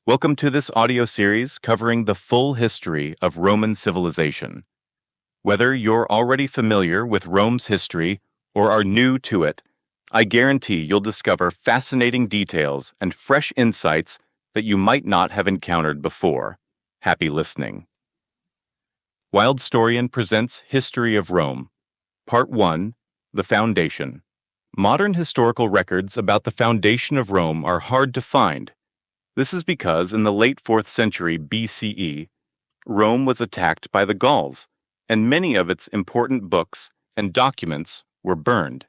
Welcome to this audio series covering the full history of Roman civilization. Whether you're already familiar with Rome's history or are new to it, I guarantee you'll discover fascinating details and fresh insights that you might not have encountered before. Happy listening. Wildstorian presents History of Rome. Part 1, The Foundation. Modern historical records about the foundation of Rome are hard to find. This is because in the late 4th century BCE, Rome was attacked by the Gauls, and many of its important books and documents were burned.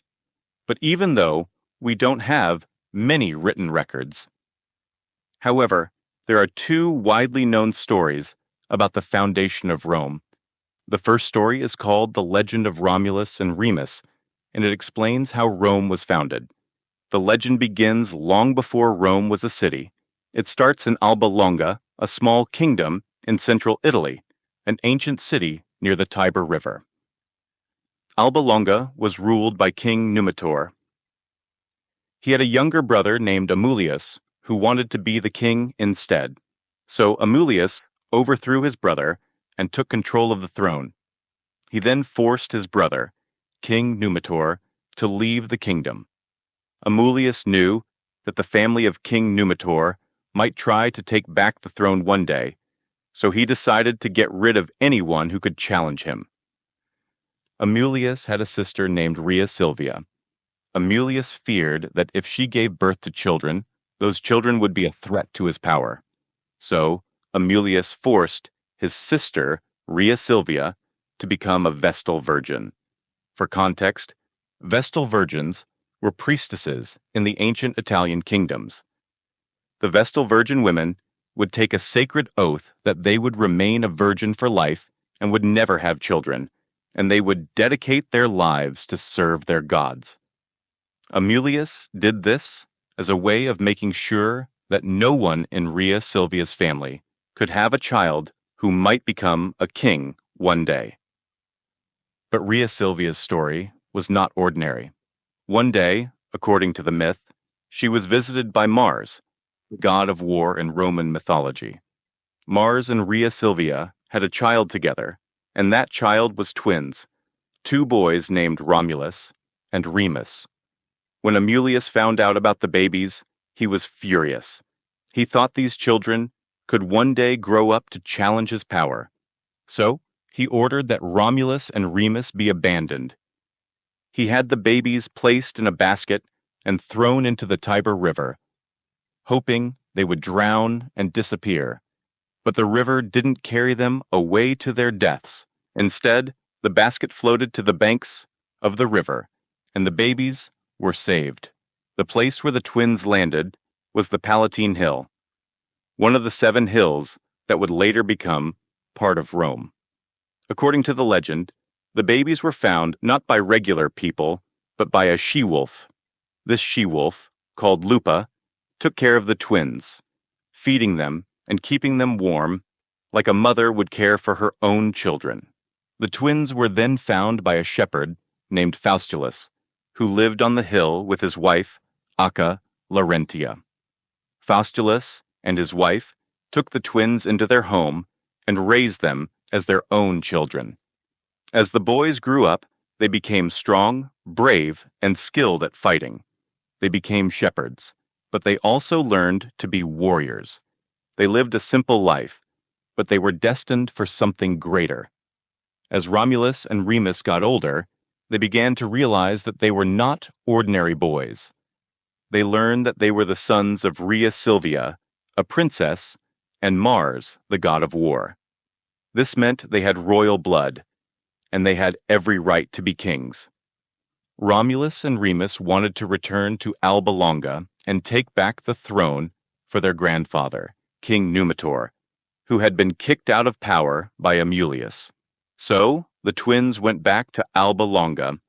But even though we don't have many written records, however, there are two widely known stories about the foundation of Rome. The first story is called The Legend of Romulus and Remus, and it explains how Rome was founded. The legend begins long before Rome was a city. It starts in Alba Longa, a small kingdom in central Italy, an ancient city near the Tiber River. Alba Longa was ruled by King Numitor. He had a younger brother named Amulius, who wanted to be the king instead. So Amulius overthrew his brother and took control of the throne. He then forced his brother, King Numitor, to leave the kingdom. Amulius knew that the family of King Numitor might try to take back the throne one day, so he decided to get rid of anyone who could challenge him. Amulius had a sister named Rhea Silvia. Amulius feared that if she gave birth to children, those children would be a threat to his power. So Amulius forced his sister, Rhea Silvia, to become a Vestal Virgin. For context, Vestal Virgins were priestesses in the ancient Italian kingdoms. The Vestal Virgin women would take a sacred oath that they would remain a virgin for life and would never have children, and they would dedicate their lives to serve their gods. Amulius did this as a way of making sure that no one in Rhea Silvia's family could have a child who might become a king one day. But Rhea Silvia's story was not ordinary. One day, according to the myth, she was visited by Mars, god of war in Roman mythology. Mars and Rhea Silvia had a child together, and that child was twins, two boys named Romulus and Remus. When Amulius found out about the babies, he was furious. He thought these children could one day grow up to challenge his power. So, he ordered that Romulus and Remus be abandoned. He had the babies placed in a basket and thrown into the Tiber River, hoping they would drown and disappear. But the river didn't carry them away to their deaths. Instead, the basket floated to the banks of the river, and the babies were saved. The place where the twins landed was the Palatine Hill, one of the 7 hills that would later become part of Rome. According to the legend, the babies were found not by regular people, but by a she-wolf. This she-wolf, called Lupa, took care of the twins, feeding them and keeping them warm like a mother would care for her own children. The twins were then found by a shepherd named Faustulus, who lived on the hill with his wife, Acca Laurentia. Faustulus and his wife took the twins into their home and raised them as their own children. As the boys grew up, they became strong, brave, and skilled at fighting. They became shepherds, but they also learned to be warriors. They lived a simple life, but they were destined for something greater. As Romulus and Remus got older, they began to realize that they were not ordinary boys. They learned that they were the sons of Rhea Silvia, a princess, and Mars, the god of war. This meant they had royal blood, and they had every right to be kings. Romulus and Remus wanted to return to Alba Longa and take back the throne for their grandfather, King Numitor, who had been kicked out of power by Amulius. So, the twins went back to Alba Longa,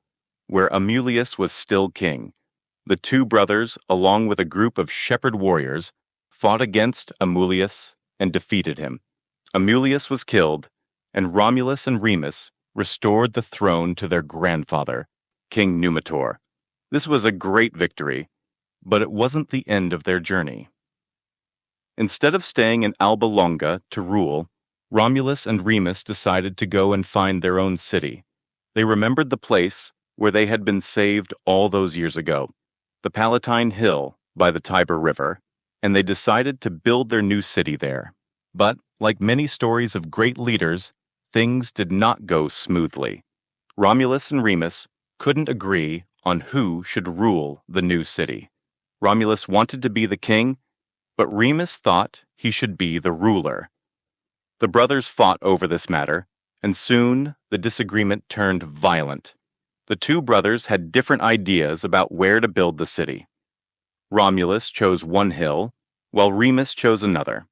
where Amulius was still king. The two brothers, along with a group of shepherd warriors, fought against Amulius and defeated him. Amulius was killed, and Romulus and Remus restored the throne to their grandfather, King Numitor. This was a great victory, but it wasn't the end of their journey. Instead of staying in Alba Longa to rule, Romulus and Remus decided to go and find their own city. They remembered the place where they had been saved all those years ago, the Palatine Hill by the Tiber River, and they decided to build their new city there. But, like many stories of great leaders, things did not go smoothly. Romulus and Remus couldn't agree on who should rule the new city. Romulus wanted to be the king, but Remus thought he should be the ruler. The brothers fought over this matter, and soon the disagreement turned violent. The two brothers had different ideas about where to build the city. Romulus chose one hill, while Remus chose another.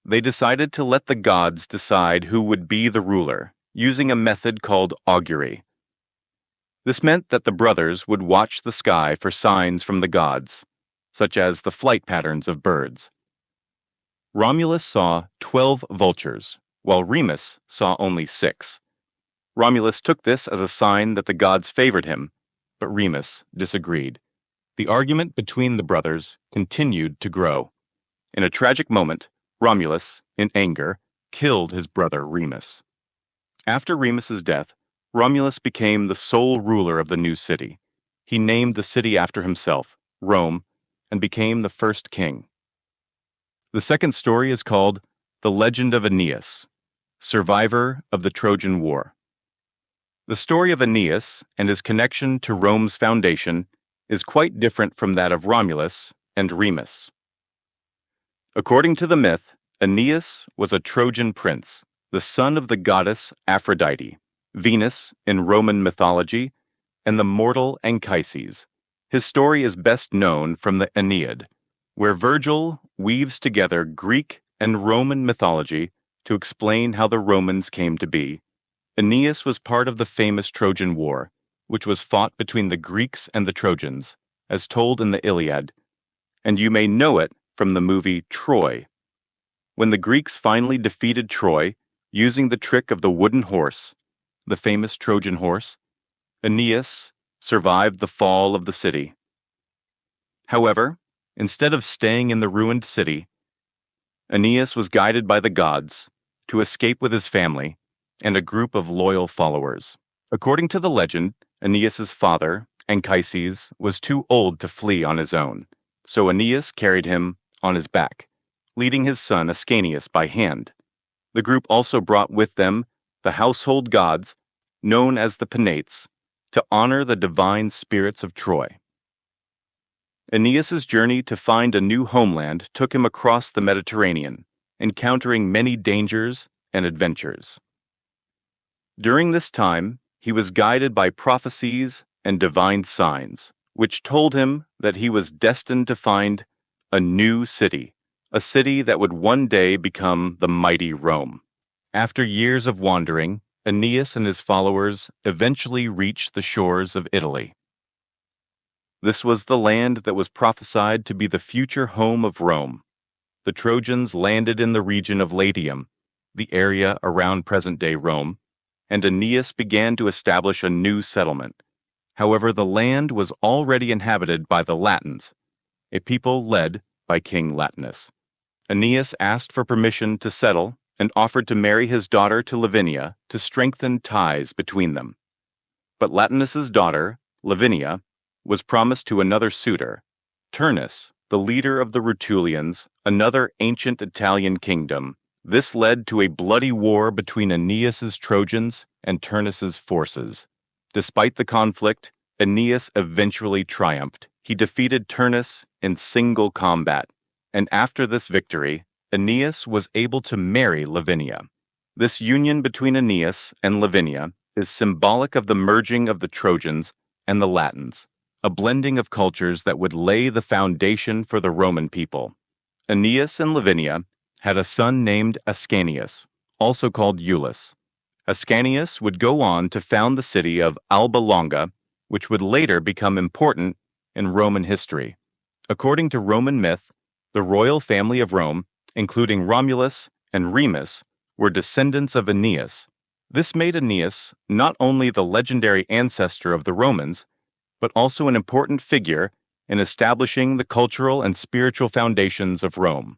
They decided to let the gods decide who would be the ruler, using a method called augury. This meant that the brothers would watch the sky for signs from the gods, such as the flight patterns of birds. Romulus saw 12 vultures, while Remus saw only 6. Romulus took this as a sign that the gods favored him, but Remus disagreed. The argument between the brothers continued to grow. In a tragic moment, Romulus, in anger, killed his brother Remus. After Remus's death, Romulus became the sole ruler of the new city. He named the city after himself, Rome, and became the first king. The second story is called The Legend of Aeneas, survivor of the Trojan War. The story of Aeneas and his connection to Rome's foundation is quite different from that of Romulus and Remus. According to the myth, Aeneas was a Trojan prince, the son of the goddess Aphrodite, Venus in Roman mythology, and the mortal Anchises. His story is best known from the Aeneid, where Virgil weaves together Greek and Roman mythology to explain how the Romans came to be. Aeneas was part of the famous Trojan War, which was fought between the Greeks and the Trojans, as told in the Iliad, and you may know it from the movie Troy. When the Greeks finally defeated Troy, using the trick of the wooden horse, the famous Trojan horse, Aeneas survived the fall of the city. However, instead of staying in the ruined city, Aeneas was guided by the gods to escape with his family and a group of loyal followers. According to the legend, Aeneas's father, Anchises, was too old to flee on his own, so Aeneas carried him on his back, leading his son Ascanius by hand. The group also brought with them the household gods, known as the Penates, to honor the divine spirits of Troy. Aeneas's journey to find a new homeland took him across the Mediterranean, encountering many dangers and adventures. During this time, he was guided by prophecies and divine signs, which told him that he was destined to find a new city, a city that would one day become the mighty Rome. After years of wandering, Aeneas and his followers eventually reached the shores of Italy. This was the land that was prophesied to be the future home of Rome. The Trojans landed in the region of Latium, the area around present-day Rome, and Aeneas began to establish a new settlement. However, the land was already inhabited by the Latins, a people led by King Latinus. Aeneas asked for permission to settle and offered to marry his daughter to Lavinia to strengthen ties between them. But Latinus's daughter, Lavinia, was promised to another suitor, Turnus, the leader of the Rutulians, another ancient Italian kingdom. This led to a bloody war between Aeneas's Trojans and Turnus's forces. Despite the conflict, Aeneas eventually triumphed. He defeated Turnus in single combat, and after this victory, Aeneas was able to marry Lavinia. This union between Aeneas and Lavinia is symbolic of the merging of the Trojans and the Latins, a blending of cultures that would lay the foundation for the Roman people. Aeneas and Lavinia had a son named Ascanius, also called Iulus. Ascanius would go on to found the city of Alba Longa, which would later become important in Roman history. According to Roman myth, the royal family of Rome, including Romulus and Remus, were descendants of Aeneas. This made Aeneas not only the legendary ancestor of the Romans, but also an important figure in establishing the cultural and spiritual foundations of Rome.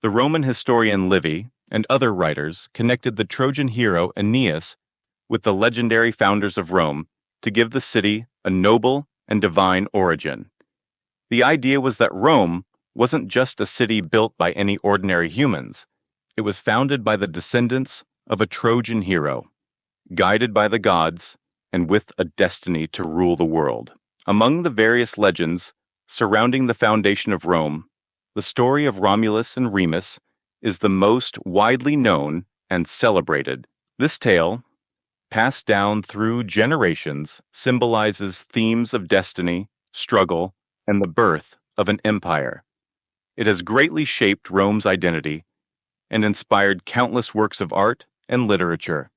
The Roman historian Livy and other writers connected the Trojan hero Aeneas with the legendary founders of Rome to give the city a noble and divine origin. The idea was that Rome wasn't just a city built by any ordinary humans. It was founded by the descendants of a Trojan hero, guided by the gods and with a destiny to rule the world. Among the various legends surrounding the foundation of Rome, the story of Romulus and Remus is the most widely known and celebrated. This tale, passed down through generations, symbolizes themes of destiny, struggle, and the birth of an empire. It has greatly shaped Rome's identity and inspired countless works of art and literature.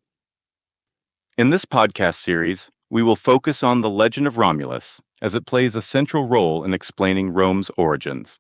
In this podcast series, we will focus on the legend of Romulus as it plays a central role in explaining Rome's origins.